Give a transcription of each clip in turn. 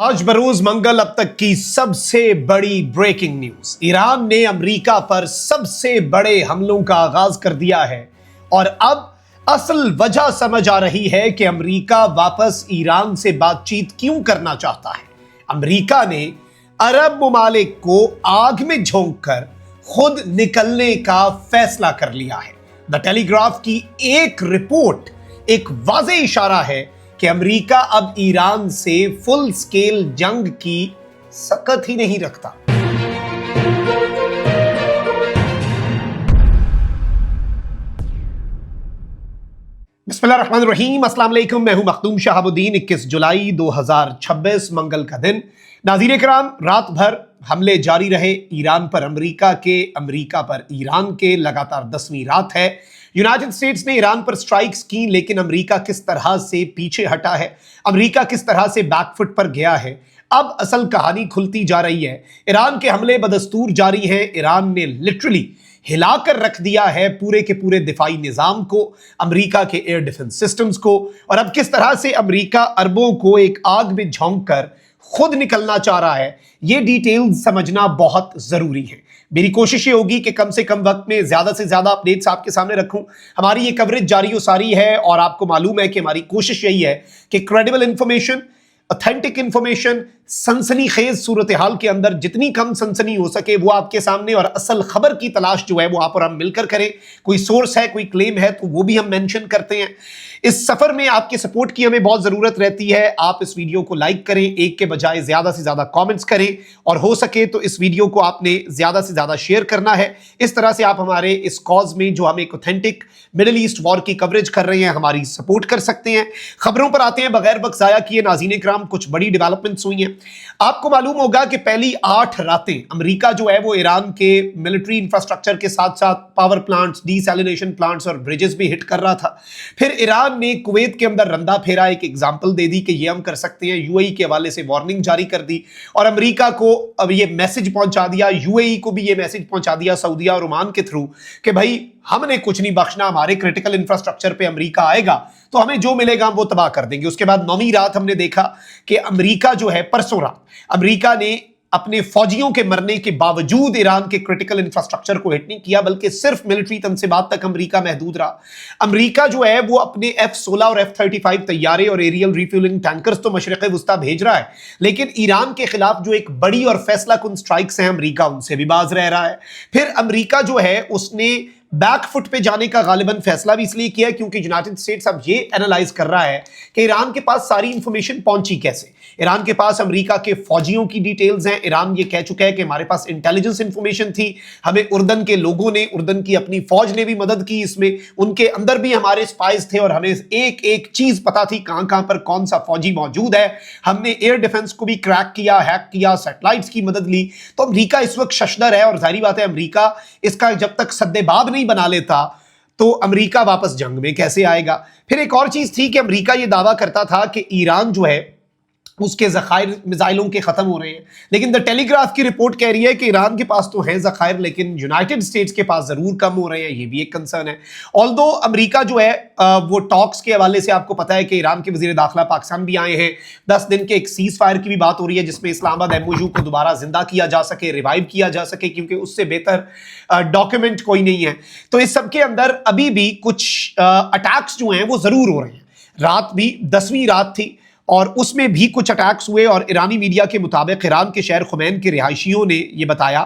आज बरोज मंगल अब तक की सबसे बड़ी ब्रेकिंग न्यूज। ईरान ने अमेरिका पर सबसे बड़े हमलों का आगाज कर दिया है और अब असल वजह समझ आ रही है कि अमेरिका वापस ईरान से बातचीत क्यों करना चाहता है। अमेरिका ने अरब ममालिक को आग में झोंक कर खुद निकलने का फैसला कर लिया है। द टेलीग्राफ की एक रिपोर्ट एक वाज़ेह इशारा है कि अमेरिका अब ईरान से फुल स्केल जंग की सकत ही नहीं रखता। बिस्मिल्लाहिर्रहमानिर्रहीम, अस्सलाम वालेकुम। मैं हूं मखदूम शहाबुद्दीन। 21 जुलाई 2026 मंगल का दिन। नाज़रीन किराम, रात भर हमले जारी रहे ईरान पर अमेरिका पर ईरान के लगातार 10वीं रात है। यूनाइटेड स्टेट्स ने ईरान पर स्ट्राइक्स की, लेकिन अमेरिका किस तरह से पीछे हटा है, अमेरिका किस तरह से बैकफुट पर गया है, अब असल कहानी खुलती जा रही है। ईरान के हमले बदस्तूर जारी हैं। ईरान ने लिटरली हिलाकर रख दिया है पूरे के पूरे दिफाई निजाम को, अमेरिका के एयर डिफेंस सिस्टम्स को, और अब किस तरह से अमेरिका अरबों को एक आग में झोंक कर खुद निकलना चाह रहा है, ये डिटेल्स समझना बहुत जरूरी है। मेरी कोशिश ये होगी कि कम से कम वक्त में ज्यादा से ज्यादा अपडेट्स आपके सामने रखूं। हमारी ये कवरेज जारी हो सारी है और आपको मालूम है कि हमारी कोशिश यही है कि क्रेडिबल इंफॉर्मेशन, ऑथेंटिक इंफॉर्मेशन, सनसनीखेज सूरत हाल के अंदर जितनी कम सनसनी हो सके वो आपके सामने, और असल खबर की तलाश जो है वो आप और हम मिलकर करें। कोई सोर्स है, कोई क्लेम है तो वो भी हम मेंशन करते हैं। इस सफर में आपके सपोर्ट की हमें बहुत जरूरत रहती है। आप इस वीडियो को लाइक करें, एक के बजाय ज्यादा से ज्यादा कमेंट्स करें, और हो सके तो इस वीडियो को आपने ज्यादा से ज्यादा शेयर करना है। इस तरह से आप हमारे इस कॉज में, जो हम एक ऑथेंटिक मिडिल ईस्ट वॉर की कवरेज कर रहे हैं, हमारी सपोर्ट कर सकते हैं। खबरों पर आते हैं बगैर वक्त जाया किए। नाज़रीन इकराम, कुछ बड़ी डेवलपमेंट्स हुई हैं। आपको मालूम होगा कि पहली 8 रातें अमेरिका जो है वो ईरान के मिलिट्री इंफ्रास्ट्रक्चर के साथ साथ पावर प्लांट्स, डीसैलिनेशन प्लांट्स और ब्रिजेस भी हिट कर रहा था। फिर ईरान ने कुवैत के अंदर रंदा फेरा, एक एग्जांपल दे दी कि ये हम कर सकते हैं। यूएई के हवाले से वार्निंग जारी कर दी और अमेरिका को अब ये मैसेज पहुंचा दिया, यूएई को भी ये मैसेज पहुंचा दिया सऊदीया और ओमान के थ्रू कि भाई हमने कुछ नहीं बख्शना, हमारे क्रिटिकल इंफ्रास्ट्रक्चर पे अमेरिका आएगा तो हमें जो मिलेगा हम वो तबाह कर देंगे। उसके बाद 9वीं रात हमने देखा कि अमेरिका जो है, परसों रात अमेरिका ने अपने फौजियों के मरने के बावजूद ईरान के क्रिटिकल इंफ्रास्ट्रक्चर को हिट नहीं किया, बल्कि सिर्फ मिलिट्री तनसीबात तक अमेरिका महदूद रहा। अमेरिका जो है वो अपने F-16 और F-35 तैयारे और एरियल रिफ्यूलिंग टैंकर्स तो मशरिक़ वुस्ता भेज रहा है, लेकिन ईरान के खिलाफ जो एक बड़ी और फैसला कुन स्ट्राइक्स हैं अमेरिका उनसे भी बाज रह रहा है। फिर अमेरिका जो है उसने बैकफुट पे जाने का गालिबन फैसला भी इसलिए किया क्योंकि यूनाइटेड स्टेट्स अब ये एनालाइज कर रहा है कि ईरान के पास सारी इंफॉर्मेशन पहुंची कैसे। ईरान के पास अमेरिका के फौजियों की डिटेल्स हैं। ईरान ये कह चुका है कि हमारे पास इंटेलिजेंस इंफॉर्मेशन थी, हमें उर्दन के लोगों ने, उर्दन की अपनी फौज ने भी मदद की इसमें, उनके अंदर भी हमारे स्पाइस थे और हमें एक एक चीज पता थी कहां कहां पर कौन सा फौजी मौजूद है। हमने एयर डिफेंस को भी क्रैक किया, हैक किया, सैटेलाइट्स की मदद ली। तो अमेरिका इस वक्त शशदर है और जाहिर बात है अमेरिका इसका जब तक सद्देबाब नहीं बना लेता तो अमेरिका वापस जंग में कैसे आएगा। फिर एक और चीज थी कि अमेरिका ये दावा करता था कि ईरान जो है उसके ज़खायर मिसाइलों के खत्म हो रहे हैं, लेकिन द टेलीग्राफ की रिपोर्ट कह रही है कि ईरान के पास तो हैं ज़खायर, लेकिन यूनाइटेड स्टेट्स के पास जरूर कम हो रहे हैं। ये भी एक कंसर्न है। ऑल्दो अमेरिका जो है वो टॉक्स के हवाले से आपको पता है कि ईरान के वजीर दाखिला पाकिस्तान भी आए हैं। 10 दिन के एक सीज फायर की भी बात हो रही है जिसमें इस्लामाबाद MOU को दोबारा जिंदा किया जा सके, रिवाइव किया जा सके, क्योंकि उससे बेहतर डॉक्यूमेंट कोई नहीं है। तो इस सबके अंदर अभी भी कुछ अटैक्स जो हैं वो जरूर हो रहे हैं। रात भी 10वीं रात थी और उसमें भी कुछ अटैक्स हुए, और ईरानी मीडिया के मुताबिक ईरान के शहर खुमैन के रिहायशियों ने यह बताया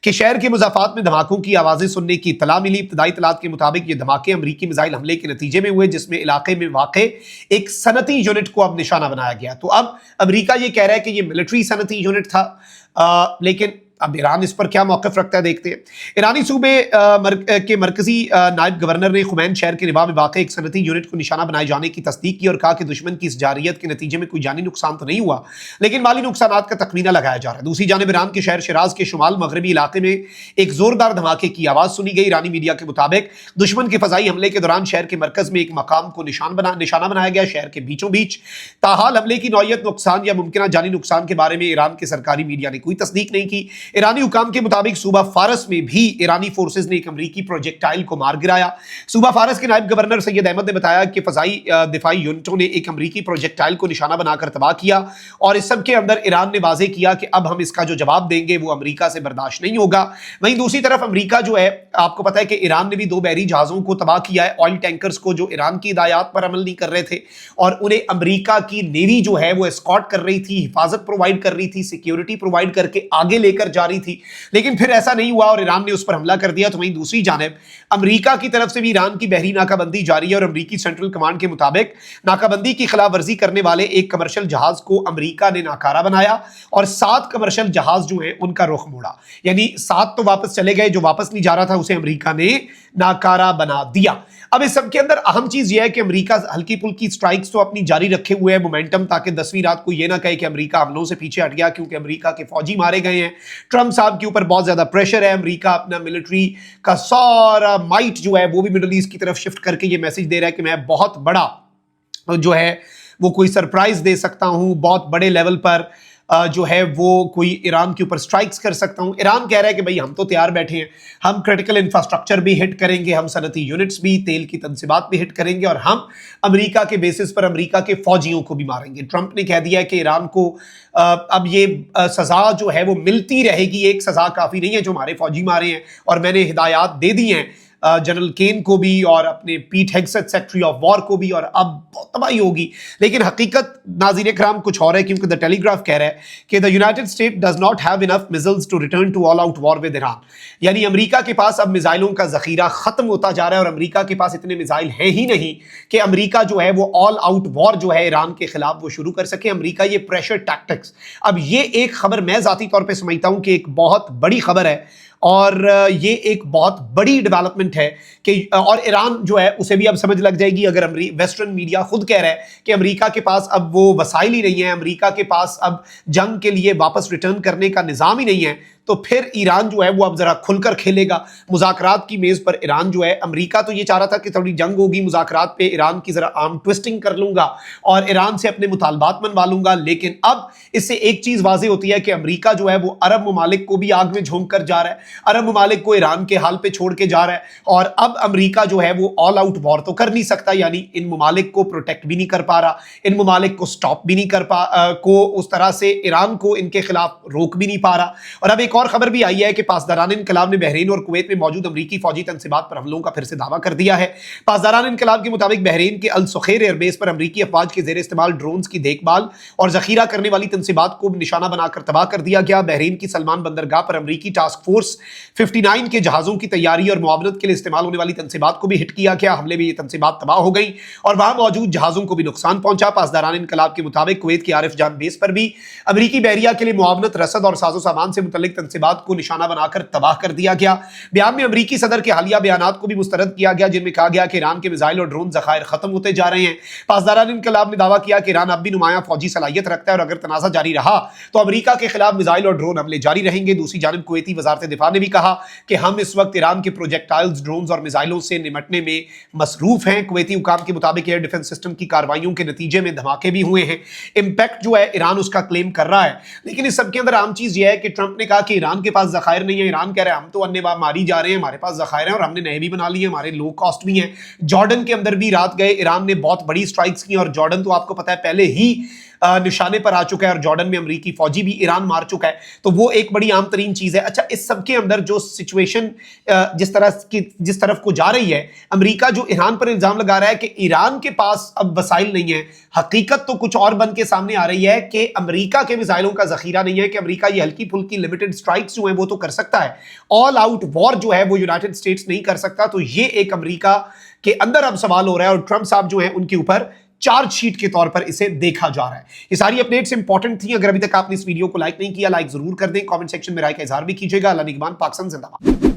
कि शहर के मुज़ाफ़ात में धमाकों की आवाज़ें सुनने की इत्तला मिली। इब्तदाई इत्तलात के मुताबिक ये धमाके अमरीकी मिसाइल हमले के नतीजे में हुए, जिसमें इलाके में वाक़े एक सनती यूनिट को अब निशाना बनाया गया। तो अब अमरीका ये कह रहा है कि ये मिलिट्री सनती यूनिट था, लेकिन अब ईरान इस पर क्या मौक़िफ़ रखता है देखते हैं। ईरानी सूबे के मरकजी नायब गवर्नर ने खुमैन शहर के रिबा में वाक़ई एक सनती यूनिट को निशाना बनाए जाने की तस्दीक की और कहा कि दुश्मन की इस जारियत के नतीजे में कोई जानी नुकसान तो नहीं हुआ, लेकिन माली नुकसान का तखमीना लगाया जा रहा है। दूसरी जानिब ईरान के शहर शिराज के शुमाल मगरबी इलाके में एक जोरदार धमाके की आवाज़ सुनी गई। ईरानी मीडिया के मुताबिक दुश्मन के फ़ज़ाई हमले के दौरान शहर के मरकज़ में एक मकाम को निशाना बनाया गया, शहर के बीचों बीच। ताहाल हमले की नौयत, नुकसान या मुमकिन जानी नुकसान के बारे में ईरान के सरकारी मीडिया ने कोई तस्दीक नहीं की। ईरानी हुकाम के मुताबिक सूबा फारस में भी ईरानी फोर्सेज ने एक अमरीकी प्रोजेक्टाइल को मार गिराया। सूबा फारस के नायब गवर्नर सैयद अहमद ने बताया कि फजाई दिफाई यूनिटों ने एक अमरीकी प्रोजेक्टाइल को निशाना बनाकर तबाह किया और इस सब के अंदर ईरान ने वाजे किया कि अब हम इसका जो जवाब देंगे वो अमरीका से बर्दाश्त नहीं होगा। वहीं दूसरी तरफ अमरीका जो है, आपको पता है कि ईरान ने भी 2 बहरी जहाजों को तबाह किया है, ऑयल टैंकर्स को, जो ईरान की हिदायत पर अमल नहीं कर रहे थे और उन्हें अमरीका की नेवी जो है वो एस्कॉर्ट कर रही थी, हिफाजत प्रोवाइड कर रही थी, सिक्योरिटी प्रोवाइड करके आगे लेकर जा रही थी। लेकिन फिर ऐसा नहीं हुआ और ईरान ने उस पर हमला कर दिया। तो वहीं दूसरी जानिब अमरीका की तरफ से भी ईरान की बहरी नाकाबंदी जारी है और अमरीकी सेंट्रल कमांड के मुताबिक नाकाबंदी की खिलाफ वर्जी करने वाले एक कमर्शियल जहाज को अमरीका ने नाकारा बनाया और 7 कमर्शियल जहाज जो है उनका रुख मोड़ा। यानी 7 तो वापस चले गए, जो वापस नहीं जा रहा था उसे अमरीका ने नाकारा बना दिया। अब इस सब के अंदर अहम चीज यह है कि अमरीका हल्की फुल्की स्ट्राइक्स तो अपनी जारी रखे हुए है, मोमेंटम, ताकि 10वीं रात को यह ना कहे कि अमरीका हमलों से पीछे हट गया, क्योंकि अमरीका के फौजी मारे गए हैं। ट्रंप साहब के ऊपर बहुत ज्यादा प्रेशर है। अमरीका अपना मिलिट्री का सारा माइट जो है वो भी मिडल ईस्ट की तरफ शिफ्ट करके ये मैसेज दे रहा है कि मैं बहुत बड़ा जो है वो कोई सरप्राइज दे सकता हूं, बहुत बड़े लेवल पर जो है वो कोई ईरान के ऊपर स्ट्राइक्स कर सकता हूं। ईरान कह रहा है कि भाई हम तो तैयार बैठे हैं, हम क्रिटिकल इंफ्रास्ट्रक्चर भी हिट करेंगे, हम सनती यूनिट्स भी, तेल की तंसीबात भी हिट करेंगे और हम अमेरिका के बेसिस पर अमेरिका के फौजियों को भी मारेंगे। ट्रंप ने कह दिया है कि ईरान को अब ये सजा जो है वो मिलती रहेगी, एक सजा काफी नहीं है जो हमारे फौजी मारे हैं। और मैंने हिदायत दे दी हैं जनरल केन को भी और अपने पीट हेग्सेथ सेक्रेटरी ऑफ वॉर को भी, और अब बहुत तबाही होगी। लेकिन हकीकत नाज़रीन कराम कुछ और है, क्योंकि द टेलीग्राफ कह रहा है कि the United State does not have enough missiles to return to all out war with Iran. यानी अमेरिका के पास अब मिसाइलों का जखीरा खत्म होता जा रहा है और अमेरिका के पास इतने मिसाइल हैं ही नहीं कि अमेरिका जो है वो ऑल आउट वॉर जो है ईरान के खिलाफ वो शुरू कर सके। अमेरिका ये प्रेशर टैक्टिक्स, अब ये एक खबर मैं जाती तौर पर समझता हूं कि एक बहुत बड़ी खबर है और ये एक बहुत बड़ी डेवलपमेंट है कि और ईरान जो है उसे भी अब समझ लग जाएगी, अगर वेस्टर्न मीडिया खुद कह रहा है कि अमेरिका के पास अब वो वसाइल ही नहीं है, अमेरिका के पास अब जंग के लिए वापस रिटर्न करने का निज़ाम ही नहीं है, तो फिर ईरान जो है वो अब जरा खुलकर खेलेगा। मुज़ाकरात की मेज़ पर ईरान जो है, अमेरिका तो ये चाह रहा था कि थोड़ी जंग होगी, मुज़ाकरात पे ईरान की जरा आर्म ट्विस्टिंग कर लूंगा और ईरान से अपने मुतालबात मनवा लूंगा। लेकिन अब इससे एक चीज़ वाज़े होती है कि अमेरिका जो है वो अरब ममालिक को भी आग में झोंक कर जा रहा है, अरब ममालिक को ईरान के हाल पे छोड़ के जा रहा है और अब अमेरिका जो है वो ऑल आउट वॉर तो कर नहीं सकता, यानी इन ममालिक को प्रोटेक्ट भी नहीं कर पा रहा, इन ममालिक को स्टॉप भी नहीं कर को उस तरह से ईरान को इनके खिलाफ रोक भी नहीं पा रहा। और अब एक और खबर भी आई है कि पासदारान इनकलाब ने बहरीन और कुवैत में मौजूद अमरीकी फौजी तंसीबात पर हमलों का फिर से दावा कर दिया है। पासदारान इनकलाब के मुताबिक बहरीन के अल सुखैर एयरबेस पर अमरीकी अफवाज के जेर इस्तेमाल ड्रोन्स की देखभाल और जखीरा करने वाली तंसीबात को निशाना बनाकर तबाह कर दिया गया। बहरीन की सलमान बंदरगाह पर अमरीकी टास्क फोर्स 59 के जहाजों की तैयारी और मुआवनत के लिए इस्तेमाल होने वाली तंसीबात को भी हिट किया गया। हमले में ये तंसीबात तबाह हो गई और वहां मौजूद जहाजों को भी नुकसान पहुंचा। पासदारान इनकलाब के मुताबिक कुवैत की आरिफ जान बेस पर भी अमरीकी बहरिया के लिए मुआवनत, रसद और साजो सामान से मुतल्लिक तंसीबात को निशाना बनाकर तबाह कर दिया गया। बयान में अमरीकी सदर के हालिया बयानात को भी मुस्तरद किया गया, जिनमें कहा गया कि ईरान के मिसाइल और ड्रोन जखायर खत्म होते जा रहे हैं। पासदारान इनकलाब ने दावा किया कि ईरान अब भी नुमाया फौजी सलाहियत रखता है और अगर तनाज़ा जारी रहा तो अमरीका के खिलाफ मिसाइल और ड्रोन हमले जारी रहेंगे। दूसरी जानिब कुवैती वजारत दिफा ने भी कहा कि हम इस वक्त ईरान के प्रोजेक्टाइल्स, ड्रोन्स और मिसाइलों से निपटने में मसरूफ हैं। कुवैती हुकाम के मुताबिक एयर डिफेंस सिस्टम की कार्रवाइयों के नतीजे में धमाके भी हुए हैं। इंपैक्ट जो है ईरान उसका क्लेम कर रहा है। लेकिन इस सब के अंदर आम चीज यह है कि ट्रंप ने कहा कि ईरान के पास जखायर नहीं है, ईरान कह रहा है हम तो अन्य मारी जा रहे हैं, हमारे पास जखायर हैं और हमने नए भी बना लिए, हमारे लो कॉस्ट भी हैं। जॉर्डन के अंदर भी रात गए ईरान ने बहुत बड़ी स्ट्राइक्स की और जॉर्डन तो आपको पता है पहले ही निशाने पर आ चुका है और जॉर्डन में अमरीकी फौजी भी ईरान मार चुका है, तो वो एक बड़ी आम तरीन चीज है। अच्छा, इस सब के अंदर जो सिचुएशन जिस तरफ को जा रही है, अमरीका जो ईरान पर इल्जाम लगा रहा है कि ईरान के पास अब वसाइल नहीं है, हकीकत तो कुछ और बन के सामने आ रही है कि अमरीका के मिसाइलों का जखीरा नहीं है, कि अमरीका ये हल्की फुल्की लिमिटेड स्ट्राइक्स जो है वो तो कर सकता है, ऑल आउट वॉर जो है वो यूनाइटेड स्टेट्स नहीं कर सकता। तो ये एक अमरीका के अंदर अब सवाल हो रहा है और ट्रंप साहब जो है उनके ऊपर चार्जशीट के तौर पर इसे देखा जा रहा है। ये सारी अपडेट्स इंपॉर्टेंट थी। अगर अभी तक आपने इस वीडियो को लाइक नहीं किया, लाइक जरूर कर दें, कमेंट सेक्शन में राय का इजहार भी कीजिएगा। अल्लाह निगहबान, पाकिस्तान जिंदाबाद।